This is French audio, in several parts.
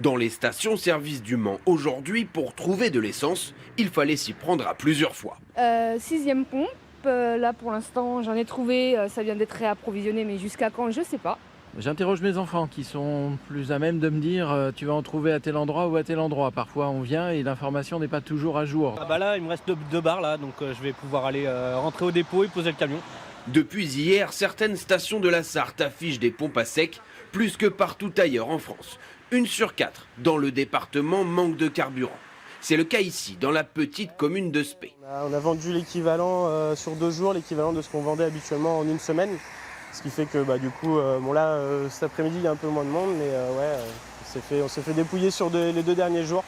Dans les stations-service du Mans aujourd'hui, pour trouver de l'essence, il fallait s'y prendre à plusieurs fois. Sixième pompe, là pour l'instant j'en ai trouvé, ça vient d'être réapprovisionné, mais jusqu'à quand je sais pas. J'interroge mes enfants qui sont plus à même de me dire tu vas en trouver à tel endroit ou à tel endroit. Parfois on vient et l'information n'est pas toujours à jour. Ah bah là il me reste deux barres là, donc je vais pouvoir aller rentrer au dépôt et poser le camion. Depuis hier, certaines stations de la Sarthe affichent des pompes à sec, plus que partout ailleurs en France. 1 sur 4 dans le département manque de carburant. C'est le cas ici, dans la petite commune de Spey. On a vendu l'équivalent sur 2 jours, l'équivalent de ce qu'on vendait habituellement en une semaine. Ce qui fait que cet après-midi il y a un peu moins de monde, mais on s'est fait dépouiller sur les 2 derniers jours.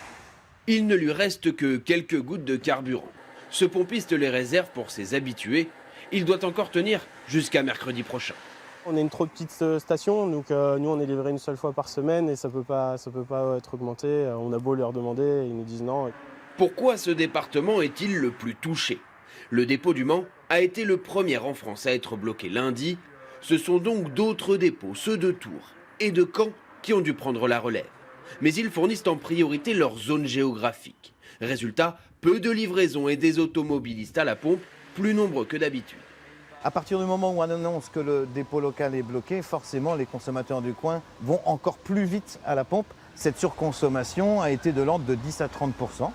Il ne lui reste que quelques gouttes de carburant. Ce pompiste les réserve pour ses habitués. Il doit encore tenir jusqu'à mercredi prochain. On est une trop petite station, donc nous on est livré une seule fois par semaine et ça peut pas être augmenté. On a beau leur demander, ils nous disent non. Pourquoi ce département est-il le plus touché? Le dépôt du Mans a été le premier en France à être bloqué lundi. Ce sont donc d'autres dépôts, ceux de Tours et de Caen, qui ont dû prendre la relève. Mais ils fournissent en priorité leur zone géographique. Résultat, peu de livraisons et des automobilistes à la pompe, plus nombreux que d'habitude. À partir du moment où on annonce que le dépôt local est bloqué, forcément les consommateurs du coin vont encore plus vite à la pompe. Cette surconsommation a été de l'ordre de 10 à 30%.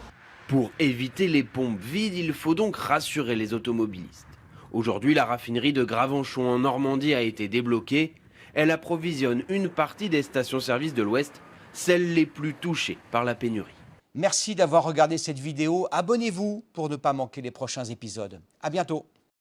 Pour éviter les pompes vides, il faut donc rassurer les automobilistes. Aujourd'hui, la raffinerie de Gravenchon en Normandie a été débloquée. Elle approvisionne une partie des stations-service de l'Ouest, celles les plus touchées par la pénurie. Merci d'avoir regardé cette vidéo. Abonnez-vous pour ne pas manquer les prochains épisodes. À bientôt.